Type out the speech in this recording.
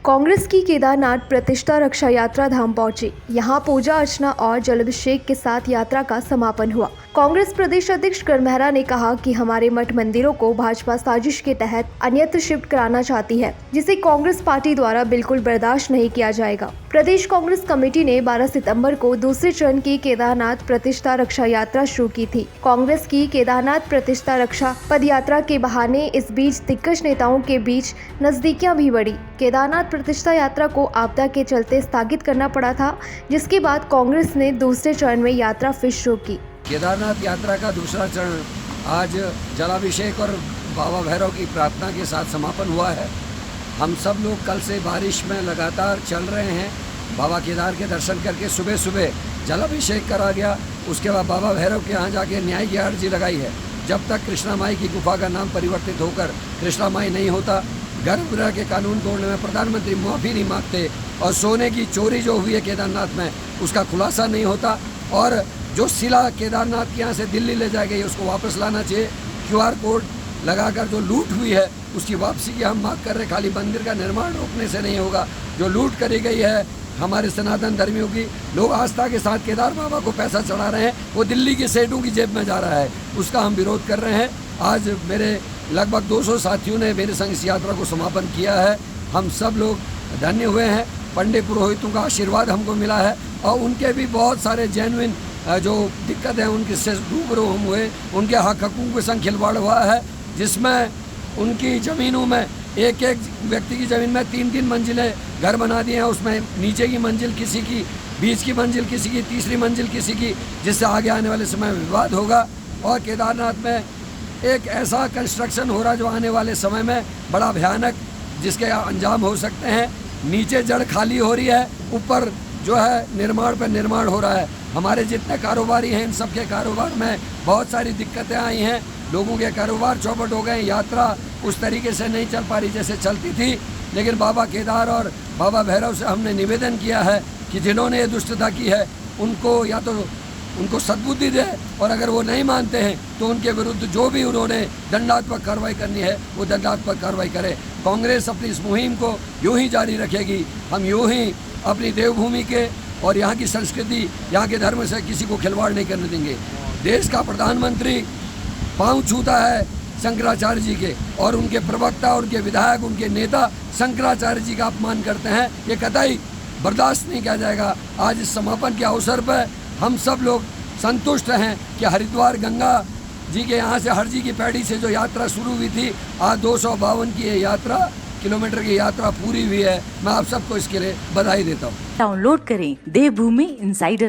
कांग्रेस की केदारनाथ प्रतिष्ठा रक्षा यात्रा धाम पहुंची। यहां पूजा अर्चना और जलाभिषेक के साथ यात्रा का समापन हुआ। कांग्रेस प्रदेश अध्यक्ष कर मेहरा ने कहा कि हमारे मठ मंदिरों को भाजपा साजिश के तहत अन्यत्र शिफ्ट कराना चाहती है, जिसे कांग्रेस पार्टी द्वारा बिल्कुल बर्दाश्त नहीं किया जाएगा। प्रदेश कांग्रेस कमेटी ने 12 सितंबर को दूसरे चरण की केदारनाथ प्रतिष्ठा रक्षा यात्रा शुरू की थी। कांग्रेस की केदारनाथ प्रतिष्ठा रक्षा पद यात्रा के बहाने इस बीच दिग्गज नेताओं के बीच नजदीकियां भी बढ़ी। केदारनाथ प्रतिष्ठा यात्रा को आपदा के चलते स्थगित करना पड़ा था, जिसके बाद कांग्रेस ने दूसरे चरण में यात्रा फिर शुरू की। केदारनाथ यात्रा का दूसरा चरण आज जलाभिषेक और बाबा भैरव की प्रार्थना के साथ समापन हुआ है। हम सब लोग कल से बारिश में लगातार चल रहे हैं। बाबा केदार के दर्शन करके सुबह सुबह जलाभिषेक करा गया। उसके बाद बाबा भैरव के यहाँ जाके न्याय की अर्जी लगाई है। जब तक कृष्णा माई की गुफा का नाम परिवर्तित होकर कृष्णा माई नहीं होता, गर्भगृह के कानून तोड़ने में प्रधानमंत्री माफ़ी नहीं मांगते और सोने की चोरी जो हुई है केदारनाथ में उसका खुलासा नहीं होता, और जो शिला केदारनाथ के यहाँ से दिल्ली ले जाई गई उसको वापस लाना चाहिए। QR कोड लगाकर जो लूट हुई है उसकी वापसी की हम मांग कर रहे। खाली मंदिर का निर्माण रोकने से नहीं होगा। जो लूट करी गई है हमारे सनातन धर्मियों की, लोग आस्था के साथ केदार बाबा को पैसा चढ़ा रहे हैं, वो दिल्ली के सेठों की जेब में जा रहा है, उसका हम विरोध कर रहे हैं। आज मेरे लगभग 200 साथियों ने मेरे संग इस यात्रा को समापन किया है। हम सब लोग धन्य हुए हैं। पंडित पुरोहितों का आशीर्वाद हमको मिला है और उनके भी बहुत सारे जेन्युइन जो दिक्कत है उनके से रूबरू हम हुए। उनके हक हकूक़ के संग खिलवाड़ हुआ है, जिसमें उनकी ज़मीनों में एक एक व्यक्ति की ज़मीन में 3-3 मंजिलें घर बना दिए हैं। उसमें नीचे की मंजिल किसी की, बीच की मंजिल किसी की, तीसरी मंजिल किसी की, जिससे आगे आने वाले समय में विवाद होगा। और केदारनाथ में एक ऐसा कंस्ट्रक्शन हो रहा जो आने वाले समय में बड़ा भयानक, जिसके अंजाम हो सकते हैं। नीचे जड़ खाली हो रही है, ऊपर जो है निर्माण पर निर्माण हो रहा है। हमारे जितने कारोबारी हैं इन सब के कारोबार में बहुत सारी दिक्कतें आई हैं। लोगों के कारोबार चौपट हो गए। यात्रा उस तरीके से नहीं चल पा रही जैसे चलती थी। लेकिन बाबा केदार और बाबा भैरव से हमने निवेदन किया है कि जिन्होंने ये दुष्टता की है उनको या तो उनको सद्बुद्धि दे, और अगर वो नहीं मानते हैं तो उनके विरुद्ध जो भी उन्होंने दंडात्मक कार्रवाई करनी है वो दंडात्मक कार्रवाई करे। कांग्रेस अपनी इस मुहिम को यूं ही जारी रखेगी। हम यूं ही अपनी देवभूमि के और यहाँ की संस्कृति, यहाँ के धर्म से किसी को खिलवाड़ नहीं करने देंगे। देश का प्रधानमंत्री पाँव छूता है शंकराचार्य जी के, और उनके प्रवक्ता, उनके विधायक, उनके नेता शंकराचार्य जी का अपमान करते हैं। ये कतई बर्दाश्त नहीं किया जाएगा। आज इस समापन के अवसर पर हम सब लोग संतुष्ट हैं कि हरिद्वार गंगा जी के यहाँ से हर जी की पैड़ी से जो यात्रा शुरू हुई थी, आज 252 की ये यात्रा किलोमीटर की यात्रा पूरी हुई है। मैं आप सबको इसके लिए बधाई देता हूँ। डाउनलोड करें देवभूमि इंसाइडर।